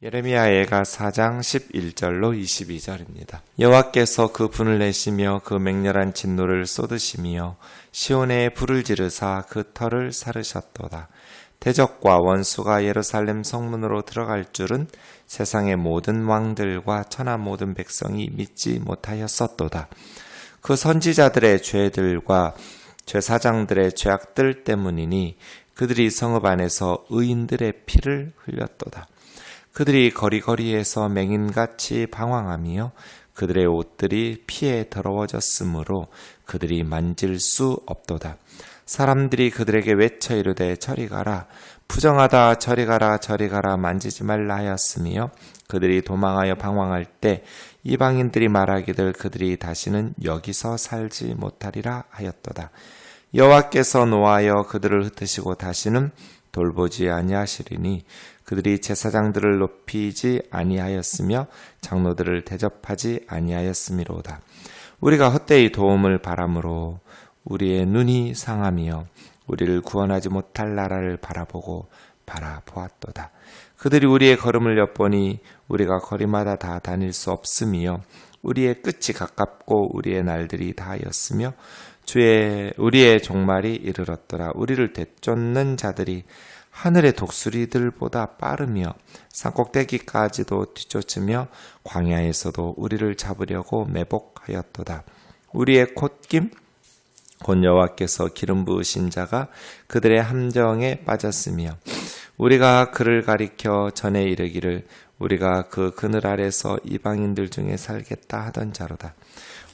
예레미야애가 4장 11절로 22절입니다. 여호와께서 그 분을 내시며 그 맹렬한 진노를 쏟으시며 시온에 불을 지르사 그 터를 사르셨도다. 대적과 원수가 예루살렘 성문으로 들어갈 줄은 세상의 모든 왕들과 천하 모든 백성이 믿지 못하였었도다. 그 선지자들의 죄들과 제사장들의 죄악들 때문이니 그들이 성읍 안에서 의인들의 피를 흘렸도다. 그들이 거리거리에서 맹인같이 방황하며 그들의 옷들이 피에 더러워졌으므로 그들이 만질 수 없도다. 사람들이 그들에게 외쳐 이르되 저리 가라, 부정하다, 저리 가라, 저리 가라, 만지지 말라 하였으며 그들이 도망하여 방황할 때 이방인들이 말하기를 그들이 다시는 여기서 살지 못하리라 하였도다. 여호와께서 노하여 그들을 흩으시고 다시는 돌보지 아니하시리니 그들이 제사장들을 높이지 아니하였으며 장로들을 대접하지 아니하였음이로다. 우리가 헛되이 도움을 바람으로 우리의 눈이 상하며 우리를 구원하지 못할 나라를 바라보고 바라보았도다. 그들이 우리의 걸음을 엿보니 우리가 거리마다 다 다닐 수 없으며 우리의 끝이 가깝고 우리의 날들이 다하였으며 우리의 종말이 이르렀더라. 우리를 되쫓는 자들이 하늘의 독수리들보다 빠르며 산꼭대기까지도 뒤쫓으며 광야에서도 우리를 잡으려고 매복하였도다. 우리의 콧김 곧 여호와께서 기름 부으신 자가 그들의 함정에 빠졌으며 우리가 그를 가리켜 전에 이르기를 우리가 그 그늘 아래서 이방인들 중에 살겠다 하던 자로다.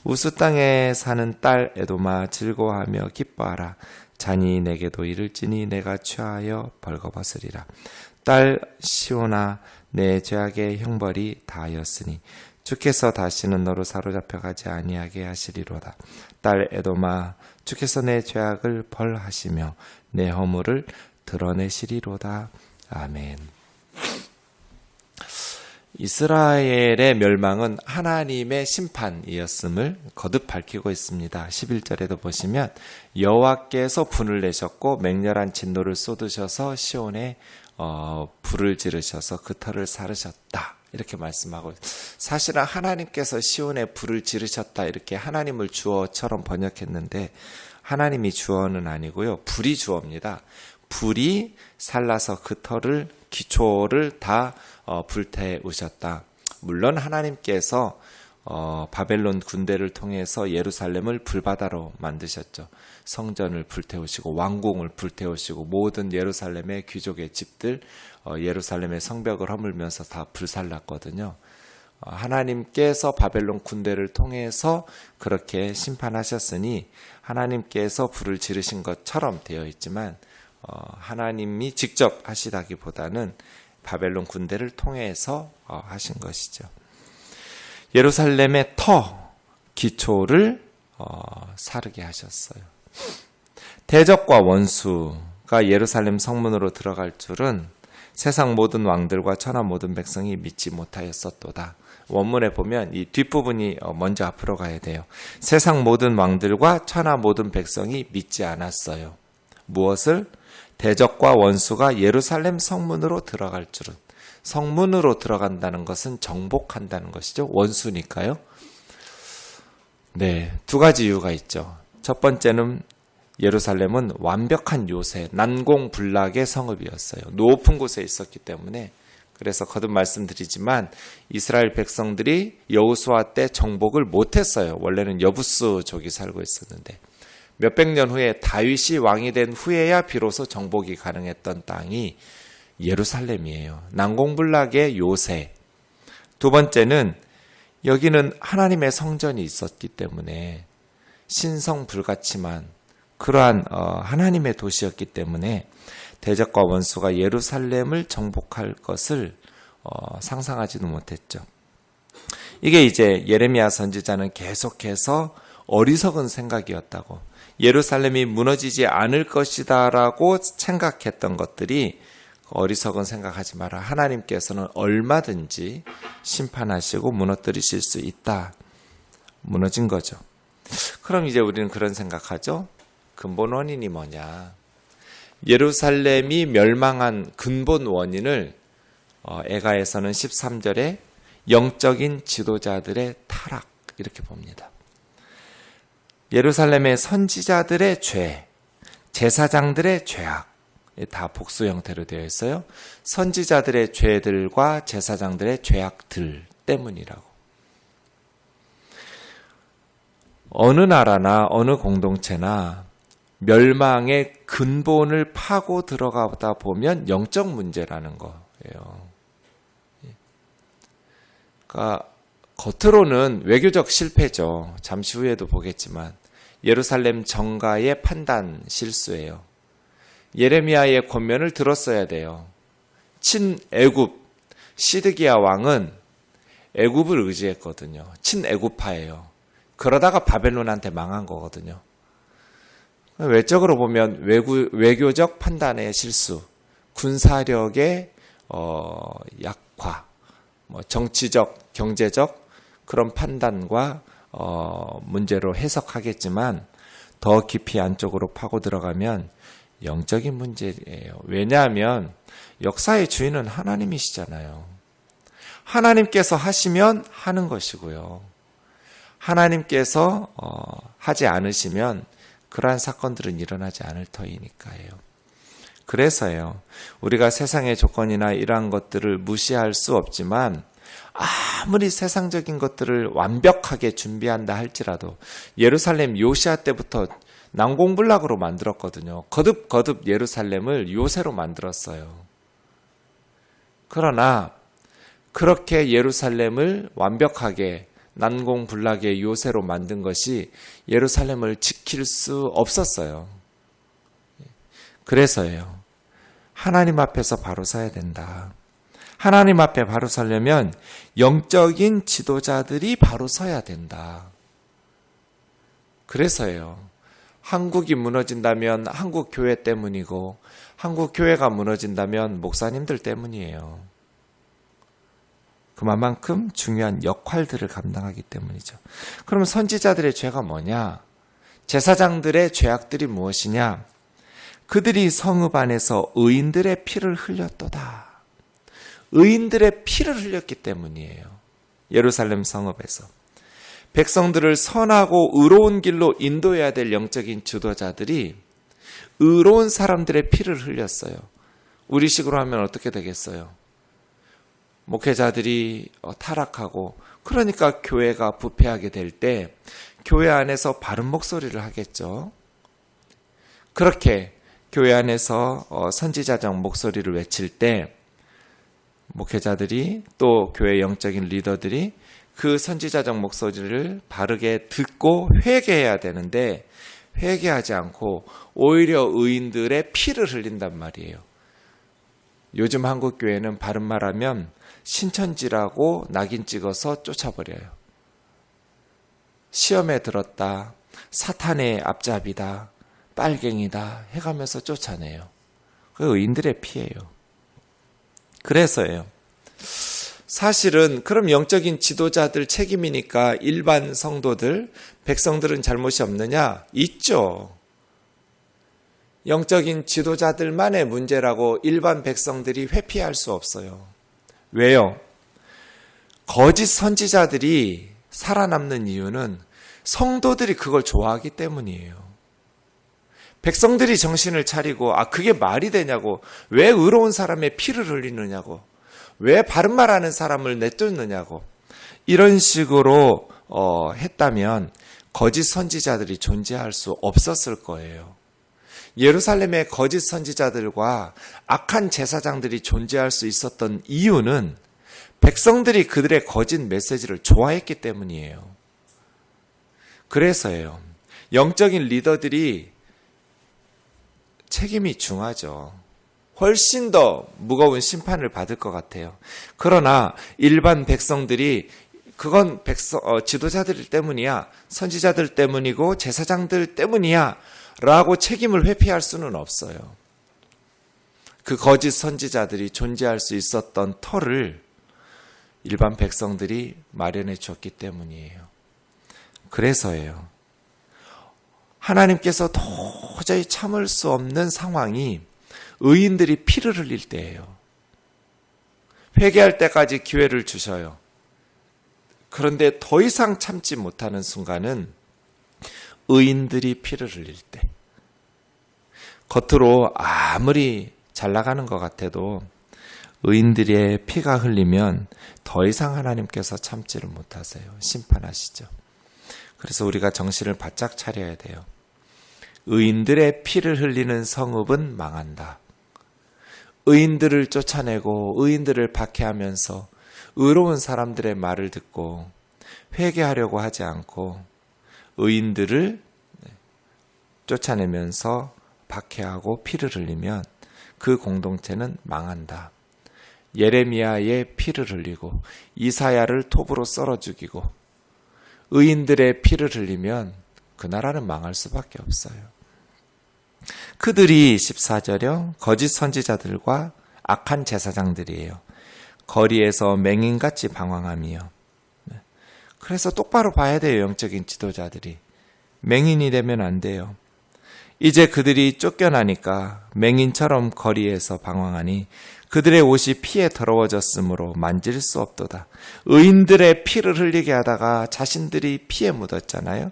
우스 땅에 사는 딸 에도마 즐거워하며 기뻐하라. 잔이 내게도 이를지니 내가 취하여 벌거벗으리라. 딸 시온아 내 죄악의 형벌이 다하였으니 주께서 다시는 너로 사로잡혀가지 아니하게 하시리로다. 딸 에도마 주께서 내 죄악을 벌하시며 내 허물을 드러내시리로다. 아멘. 이스라엘의 멸망은 하나님의 심판이었음을 거듭 밝히고 있습니다. 11절에도 보시면 여호와께서 분을 내셨고 맹렬한 진노를 쏟으셔서 시온에 불을 지르셔서 그 터를 사르셨다. 이렇게 말씀하고 사실은 하나님께서 시온에 불을 지르셨다. 이렇게 하나님을 주어처럼 번역했는데 하나님이 주어는 아니고요. 불이 주어입니다. 불이 살라서 그 터를 기초를 다 불태우셨다. 물론 하나님께서 바벨론 군대를 통해서 예루살렘을 불바다로 만드셨죠. 성전을 불태우시고 왕궁을 불태우시고 모든 예루살렘의 귀족의 집들 예루살렘의 성벽을 허물면서 다 불살랐거든요. 하나님께서 바벨론 군대를 통해서 그렇게 심판하셨으니 하나님께서 불을 지르신 것처럼 되어 있지만 하나님이 직접 하시다기보다는 바벨론 군대를 통해서 하신 것이죠. 예루살렘의 터, 기초를 사르게 하셨어요. 대적과 원수가 예루살렘 성문으로 들어갈 줄은 세상 모든 왕들과 천하 모든 백성이 믿지 못하였었도다. 원문에 보면 이 뒷부분이 먼저 앞으로 가야 돼요. 세상 모든 왕들과 천하 모든 백성이 믿지 않았어요. 무엇을? 대적과 원수가 예루살렘 성문으로 들어갈 줄은. 성문으로 들어간다는 것은 정복한다는 것이죠. 원수니까요. 네, 두 가지 이유가 있죠. 첫 번째는 예루살렘은 완벽한 요새, 난공불락의 성읍이었어요. 높은 곳에 있었기 때문에 그래서 거듭 말씀드리지만 이스라엘 백성들이 여호수아 때 정복을 못했어요. 원래는 여부스족이 살고 있었는데 몇백 년 후에 다윗이 왕이 된 후에야 비로소 정복이 가능했던 땅이 예루살렘이에요. 난공불락의 요새. 두 번째는 여기는 하나님의 성전이 있었기 때문에 신성불같지만 그러한 하나님의 도시였기 때문에 대적과 원수가 예루살렘을 정복할 것을 상상하지도 못했죠. 이게 이제 예레미야 선지자는 계속해서 어리석은 생각이었다고, 예루살렘이 무너지지 않을 것이다라고 생각했던 것들이 어리석은 생각하지 마라. 하나님께서는 얼마든지 심판하시고 무너뜨리실 수 있다. 무너진 거죠. 그럼 이제 우리는 그런 생각하죠. 근본 원인이 뭐냐? 예루살렘이 멸망한 근본 원인을 에가에서는 13절에 영적인 지도자들의 타락 이렇게 봅니다. 예루살렘의 선지자들의 죄, 제사장들의 죄악 다 복수 형태로 되어 있어요. 선지자들의 죄들과 제사장들의 죄악들 때문이라고. 어느 나라나 어느 공동체나 멸망의 근본을 파고 들어가다 보면 영적 문제라는 거예요. 그러니까 겉으로는 외교적 실패죠. 잠시 후에도 보겠지만 예루살렘 정가의 판단 실수예요. 예레미야의 권면을 들었어야 돼요. 친애굽 시드기야 왕은 애굽을 의지했거든요. 친애굽파예요. 그러다가 바벨론한테 망한 거거든요. 외적으로 보면 외교적 판단의 실수, 군사력의 약화, 정치적, 경제적 그런 판단과 문제로 해석하겠지만 더 깊이 안쪽으로 파고 들어가면 영적인 문제예요. 왜냐하면 역사의 주인은 하나님이시잖아요. 하나님께서 하시면 하는 것이고요. 하나님께서 하지 않으시면 그러한 사건들은 일어나지 않을 터이니까요. 그래서요. 우리가 세상의 조건이나 이러한 것들을 무시할 수 없지만 아무리 세상적인 것들을 완벽하게 준비한다 할지라도 예루살렘 요시아 때부터 난공불락으로 만들었거든요. 거듭 예루살렘을 요새로 만들었어요. 그러나 그렇게 예루살렘을 완벽하게 난공불락의 요새로 만든 것이 예루살렘을 지킬 수 없었어요. 그래서요. 하나님 앞에서 바로 서야 된다. 하나님 앞에 바로 서려면 영적인 지도자들이 바로 서야 된다. 그래서요. 한국이 무너진다면 한국 교회 때문이고 한국 교회가 무너진다면 목사님들 때문이에요. 그만큼 중요한 역할들을 감당하기 때문이죠. 그럼 선지자들의 죄가 뭐냐? 제사장들의 죄악들이 무엇이냐? 그들이 성읍 안에서 의인들의 피를 흘렸도다. 의인들의 피를 흘렸기 때문이에요. 예루살렘 성읍에서. 백성들을 선하고 의로운 길로 인도해야 될 영적인 지도자들이 의로운 사람들의 피를 흘렸어요. 우리식으로 하면 어떻게 되겠어요? 목회자들이 타락하고 그러니까 교회가 부패하게 될 때 교회 안에서 바른 목소리를 하겠죠. 그렇게 교회 안에서 선지자적 목소리를 외칠 때 목회자들이 또 교회 영적인 리더들이 그 선지자적 목소리를 바르게 듣고 회개해야 되는데 회개하지 않고 오히려 의인들의 피를 흘린단 말이에요. 요즘 한국 교회는 바른 말하면 신천지라고 낙인 찍어서 쫓아버려요. 시험에 들었다, 사탄의 앞잡이다, 빨갱이다 해가면서 쫓아내요. 그 의인들의 피예요. 그래서예요. 사실은 그럼 영적인 지도자들 책임이니까 일반 성도들, 백성들은 잘못이 없느냐? 있죠. 영적인 지도자들만의 문제라고 일반 백성들이 회피할 수 없어요. 왜요? 거짓 선지자들이 살아남는 이유는 성도들이 그걸 좋아하기 때문이에요. 백성들이 정신을 차리고 그게 말이 되냐고, 왜 의로운 사람의 피를 흘리느냐고, 왜 바른 말하는 사람을 내쫓느냐고, 이런 식으로 했다면 거짓 선지자들이 존재할 수 없었을 거예요. 예루살렘의 거짓 선지자들과 악한 제사장들이 존재할 수 있었던 이유는 백성들이 그들의 거짓 메시지를 좋아했기 때문이에요. 그래서예요. 영적인 리더들이 책임이 중하죠. 훨씬 더 무거운 심판을 받을 것 같아요. 그러나 일반 백성들이 그건 지도자들 때문이야, 선지자들 때문이고 제사장들 때문이야 라고 책임을 회피할 수는 없어요. 그 거짓 선지자들이 존재할 수 있었던 터를 일반 백성들이 마련해 줬기 때문이에요. 그래서예요. 하나님께서 도저히 참을 수 없는 상황이 의인들이 피를 흘릴 때예요. 회개할 때까지 기회를 주셔요. 그런데 더 이상 참지 못하는 순간은 의인들이 피를 흘릴 때, 겉으로 아무리 잘 나가는 것 같아도 의인들의 피가 흘리면 더 이상 하나님께서 참지를 못하세요. 심판하시죠. 그래서 우리가 정신을 바짝 차려야 돼요. 의인들의 피를 흘리는 성읍은 망한다. 의인들을 쫓아내고 의인들을 박해하면서 의로운 사람들의 말을 듣고 회개하려고 하지 않고 의인들을 쫓아내면서 박해하고 피를 흘리면 그 공동체는 망한다. 예레미야의 피를 흘리고 이사야를 톱으로 썰어 죽이고 의인들의 피를 흘리면 그 나라는 망할 수밖에 없어요. 그들이 14절요, 거짓 선지자들과 악한 제사장들이에요. 거리에서 맹인같이 방황하며. 그래서 똑바로 봐야 돼요. 영적인 지도자들이. 맹인이 되면 안 돼요. 이제 그들이 쫓겨나니까 맹인처럼 거리에서 방황하니 그들의 옷이 피에 더러워졌으므로 만질 수 없도다. 의인들의 피를 흘리게 하다가 자신들이 피에 묻었잖아요.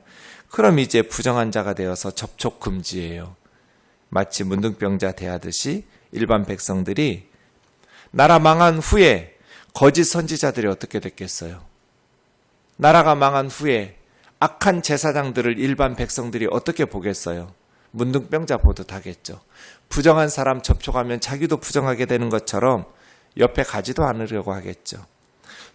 그럼 이제 부정한 자가 되어서 접촉 금지예요. 마치 문둥병자 대하듯이 일반 백성들이 나라 망한 후에 거짓 선지자들이 어떻게 됐겠어요? 나라가 망한 후에 악한 제사장들을 일반 백성들이 어떻게 보겠어요? 문둥병자 보듯 하겠죠. 부정한 사람 접촉하면 자기도 부정하게 되는 것처럼 옆에 가지도 않으려고 하겠죠.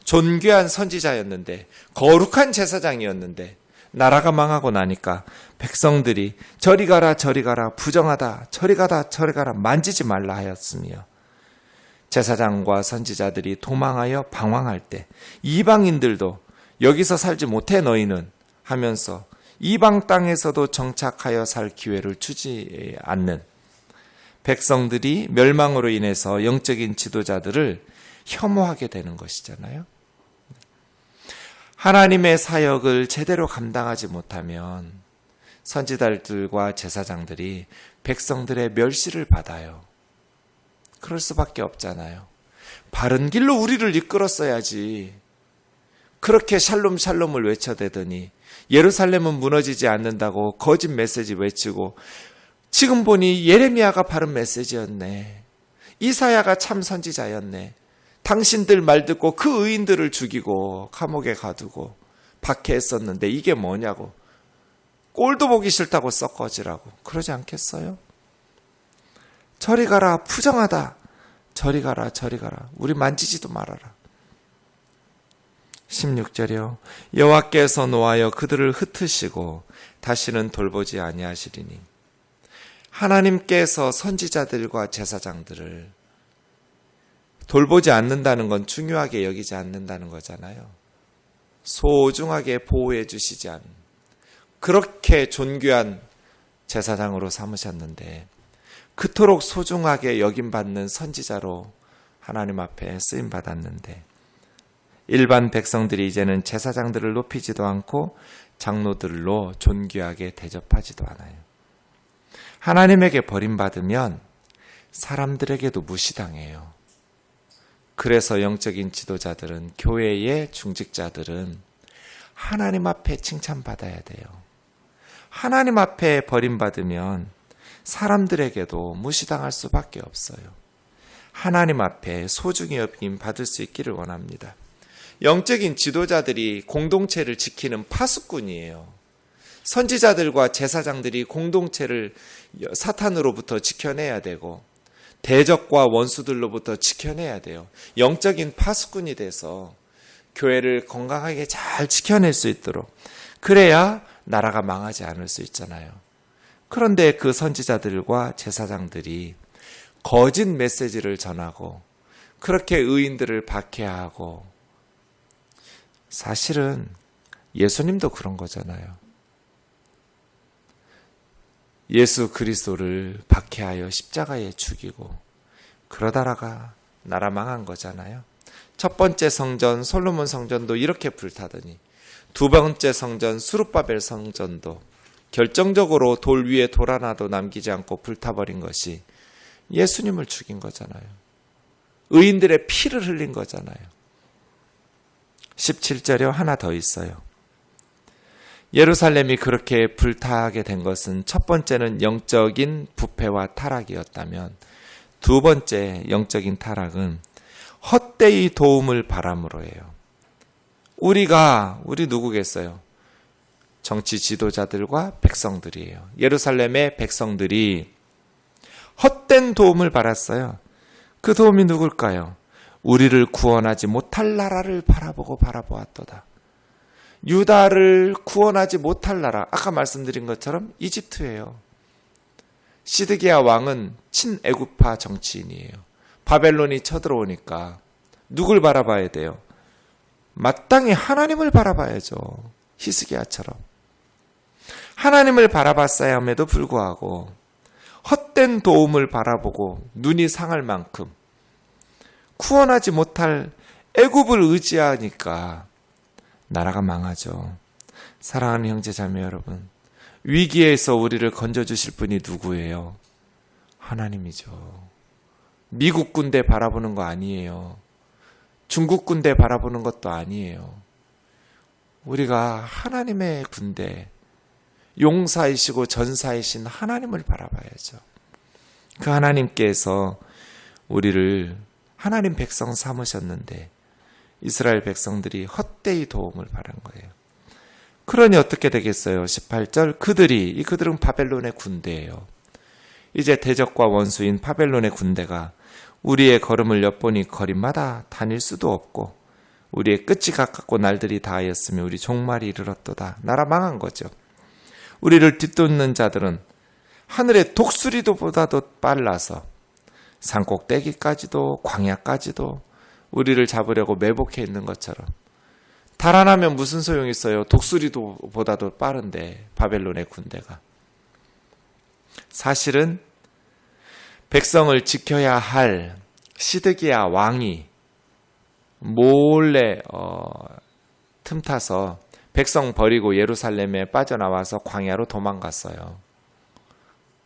존귀한 선지자였는데, 거룩한 제사장이었는데 나라가 망하고 나니까 백성들이 저리 가라 저리 가라, 부정하다, 저리 가다 저리 가라, 만지지 말라 하였으며, 제사장과 선지자들이 도망하여 방황할 때 이방인들도 여기서 살지 못해 너희는 하면서 이방 땅에서도 정착하여 살 기회를 주지 않는 백성들이 멸망으로 인해서 영적인 지도자들을 혐오하게 되는 것이잖아요. 하나님의 사역을 제대로 감당하지 못하면 선지자들과 제사장들이 백성들의 멸시를 받아요. 그럴 수밖에 없잖아요. 바른 길로 우리를 이끌었어야지. 그렇게 샬롬 샬롬을 외쳐대더니 예루살렘은 무너지지 않는다고 거짓 메시지 외치고, 지금 보니 예레미야가 바른 메시지였네. 이사야가 참 선지자였네. 당신들 말 듣고 그 의인들을 죽이고 감옥에 가두고 박해했었는데 이게 뭐냐고. 꼴도 보기 싫다고 썩 꺼지라고. 그러지 않겠어요? 저리 가라, 부정하다. 저리 가라, 저리 가라. 우리 만지지도 말아라. 16절이요. 여호와께서 노하여 그들을 흩으시고 다시는 돌보지 아니하시리니. 하나님께서 선지자들과 제사장들을 돌보지 않는다는 건 중요하게 여기지 않는다는 거잖아요. 소중하게 보호해 주시지 않는, 그렇게 존귀한 제사장으로 삼으셨는데 그토록 소중하게 여김받는 선지자로 하나님 앞에 쓰임받았는데 일반 백성들이 이제는 제사장들을 높이지도 않고 장로들로 존귀하게 대접하지도 않아요. 하나님에게 버림받으면 사람들에게도 무시당해요. 그래서 영적인 지도자들은, 교회의 중직자들은 하나님 앞에 칭찬받아야 돼요. 하나님 앞에 버림받으면 사람들에게도 무시당할 수밖에 없어요. 하나님 앞에 소중히 여김 받을 수 있기를 원합니다. 영적인 지도자들이 공동체를 지키는 파수꾼이에요. 선지자들과 제사장들이 공동체를 사탄으로부터 지켜내야 되고 대적과 원수들로부터 지켜내야 돼요. 영적인 파수꾼이 돼서 교회를 건강하게 잘 지켜낼 수 있도록, 그래야 나라가 망하지 않을 수 있잖아요. 그런데 그 선지자들과 제사장들이 거짓 메시지를 전하고 그렇게 의인들을 박해하고, 사실은 예수님도 그런 거잖아요. 예수 그리스도를 박해하여 십자가에 죽이고 그러다가 나라 망한 거잖아요. 첫 번째 성전 솔로몬 성전도 이렇게 불타더니 두 번째 성전 스룹바벨 성전도 결정적으로 돌 위에 돌 하나도 남기지 않고 불타버린 것이 예수님을 죽인 거잖아요. 의인들의 피를 흘린 거잖아요. 17절에 하나 더 있어요. 예루살렘이 그렇게 불타게 된 것은 첫 번째는 영적인 부패와 타락이었다면 두 번째 영적인 타락은 헛되이 도움을 바람으로예요. 우리 누구겠어요? 정치 지도자들과 백성들이에요. 예루살렘의 백성들이 헛된 도움을 받았어요. 그 도움이 누굴까요? 우리를 구원하지 못할 나라를 바라보았도다. 유다를 구원하지 못할 나라, 아까 말씀드린 것처럼 이집트예요. 시드기야 왕은 친애굽파 정치인이에요. 바벨론이 쳐들어오니까 누굴 바라봐야 돼요? 마땅히 하나님을 바라봐야죠. 히스기야처럼. 하나님을 바라봤어야 함에도 불구하고 헛된 도움을 바라보고 눈이 상할 만큼 구원하지 못할 애굽을 의지하니까 나라가 망하죠. 사랑하는 형제 자매 여러분, 위기에서 우리를 건져주실 분이 누구예요? 하나님이죠. 미국 군대 바라보는 거 아니에요. 중국 군대 바라보는 것도 아니에요. 우리가 하나님의 군대, 용사이시고 전사이신 하나님을 바라봐야죠. 그 하나님께서 우리를 하나님 백성 삼으셨는데 이스라엘 백성들이 헛되이 도움을 바란 거예요. 그러니 어떻게 되겠어요? 18절 그들은 바벨론의 군대예요. 이제 대적과 원수인 바벨론의 군대가 우리의 걸음을 엿보니 거리마다 다닐 수도 없고 우리의 끝이 가깝고 날들이 다하였으며 우리 종말이 이르렀도다. 나라 망한 거죠. 우리를 뒤쫓는 자들은 하늘의 독수리도보다도 빨라서 산꼭대기까지도 광야까지도 우리를 잡으려고 매복해 있는 것처럼 달아나면 무슨 소용이 있어요? 독수리도보다도 빠른데 바벨론의 군대가. 사실은 백성을 지켜야 할 시드기야 왕이 몰래 틈타서 백성 버리고 예루살렘에 빠져나와서 광야로 도망갔어요.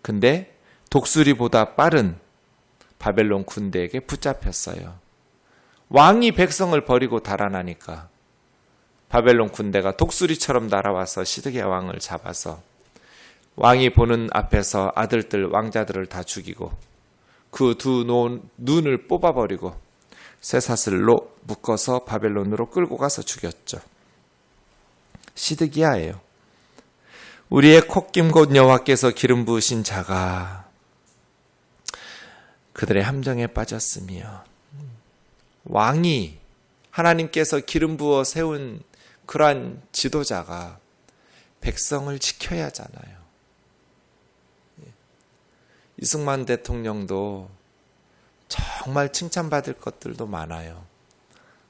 근데 독수리보다 빠른 바벨론 군대에게 붙잡혔어요. 왕이 백성을 버리고 달아나니까 바벨론 군대가 독수리처럼 날아와서 시드기야 왕을 잡아서 왕이 보는 앞에서 아들들 왕자들을 다 죽이고 그 두 눈을 뽑아버리고 쇠사슬로 묶어서 바벨론으로 끌고 가서 죽였죠. 시드기야예요. 우리의 콧김 곧 여호와께서 기름 부으신 자가 그들의 함정에 빠졌으며 왕이 하나님께서 기름 부어 세운 그러한 지도자가 백성을 지켜야 하잖아요. 이승만 대통령도 정말 칭찬받을 것들도 많아요.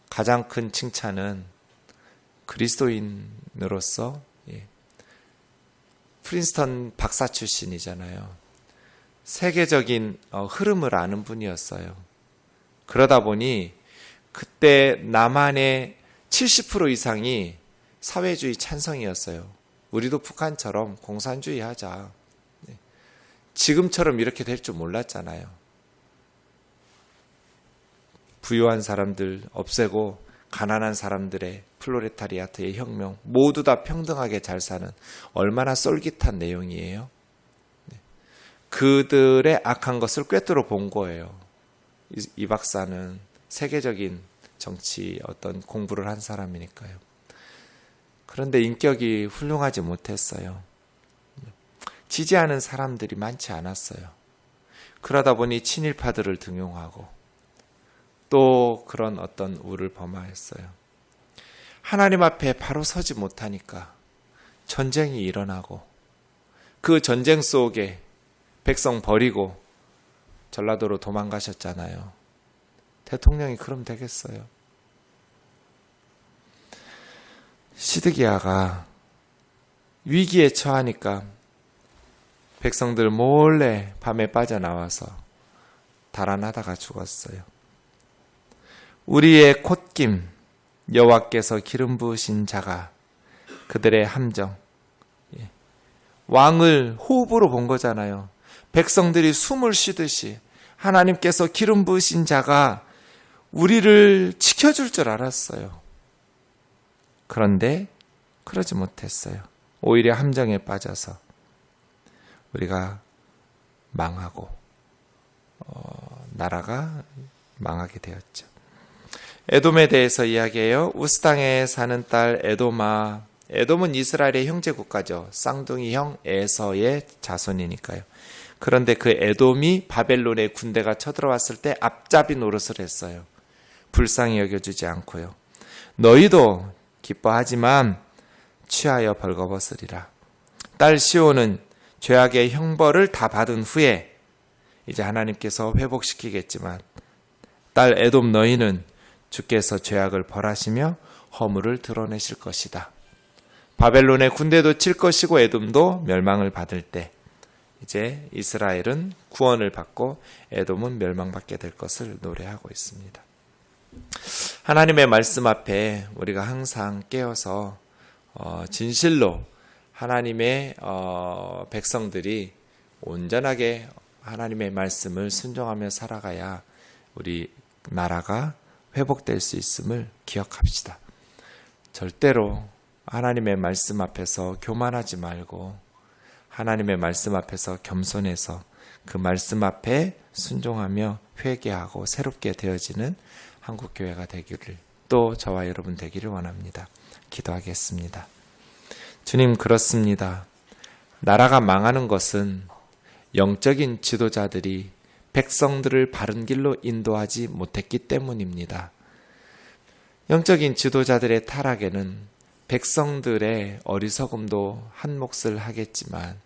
가장 큰 칭찬은 그리스도인으로서 프린스턴 박사 출신이잖아요. 세계적인 흐름을 아는 분이었어요. 그러다 보니 그때 남한의 70% 이상이 사회주의 찬성이었어요. 우리도 북한처럼 공산주의 하자. 지금처럼 이렇게 될 줄 몰랐잖아요. 부유한 사람들 없애고 가난한 사람들의 플로레타리아트의 혁명, 모두 다 평등하게 잘 사는 얼마나 쏠깃한 내용이에요. 그들의 악한 것을 꿰뚫어 본 거예요. 이 박사는 세계적인 정치 어떤 공부를 한 사람이니까요. 그런데 인격이 훌륭하지 못했어요. 지지하는 사람들이 많지 않았어요. 그러다 보니 친일파들을 등용하고 또 그런 어떤 우를 범하였어요. 하나님 앞에 바로 서지 못하니까 전쟁이 일어나고 그 전쟁 속에 백성 버리고 전라도로 도망가셨잖아요. 대통령이 그럼 되겠어요? 시드기야가 위기에 처하니까 백성들 몰래 밤에 빠져나와서 달아나다가 죽었어요. 우리의 콧김 여호와께서 기름 부으신 자가 그들의 함정, 왕을 호흡으로 본 거잖아요. 백성들이 숨을 쉬듯이 하나님께서 기름 부으신 자가 우리를 지켜줄 줄 알았어요. 그런데 그러지 못했어요. 오히려 함정에 빠져서 우리가 망하고 나라가 망하게 되었죠. 에돔에 대해서 이야기해요. 우스 땅에 사는 딸 에돔아. 에돔은 이스라엘의 형제 국가죠. 쌍둥이 형 에서의 자손이니까요. 그런데 그 에돔이 바벨론의 군대가 쳐들어왔을 때 앞잡이 노릇을 했어요. 불쌍히 여겨주지 않고요. 너희도 기뻐하지만 취하여 벌거벗으리라. 딸 시온은 죄악의 형벌을 다 받은 후에 이제 하나님께서 회복시키겠지만 딸 에돔 너희는 주께서 죄악을 벌하시며 허물을 드러내실 것이다. 바벨론의 군대도 칠 것이고 에돔도 멸망을 받을 때 이제 이스라엘은 구원을 받고 에돔은 멸망받게 될 것을 노래하고 있습니다. 하나님의 말씀 앞에 우리가 항상 깨어서 진실로 하나님의 백성들이 온전하게 하나님의 말씀을 순종하며 살아가야 우리 나라가 회복될 수 있음을 기억합시다. 절대로 하나님의 말씀 앞에서 교만하지 말고 하나님의 말씀 앞에서 겸손해서 그 말씀 앞에 순종하며 회개하고 새롭게 되어지는 한국교회가 되기를, 또 저와 여러분 되기를 원합니다. 기도하겠습니다. 주님, 그렇습니다. 나라가 망하는 것은 영적인 지도자들이 백성들을 바른 길로 인도하지 못했기 때문입니다. 영적인 지도자들의 타락에는 백성들의 어리석음도 한 몫을 하겠지만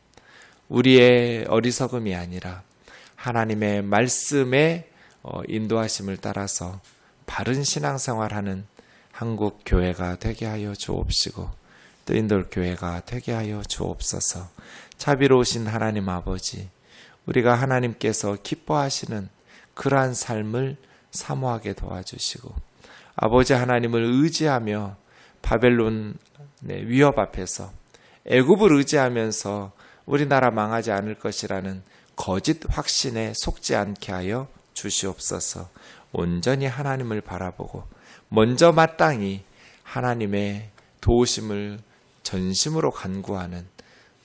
우리의 어리석음이 아니라 하나님의 말씀의 인도하심을 따라서 바른 신앙생활하는 한국 교회가 되게 하여 주옵시고 또 인도 교회가 되게 하여 주옵소서. 자비로우신 하나님 아버지, 우리가 하나님께서 기뻐하시는 그러한 삶을 사모하게 도와주시고 아버지 하나님을 의지하며 바벨론의 위협 앞에서 애굽을 의지하면서 우리나라 망하지 않을 것이라는 거짓 확신에 속지 않게 하여 주시옵소서. 온전히 하나님을 바라보고 먼저 마땅히 하나님의 도우심을 전심으로 간구하는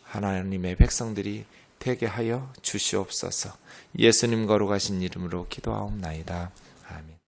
하나님의 백성들이 되게 하여 주시옵소서. 예수님 거룩하신 이름으로 기도하옵나이다. 아멘.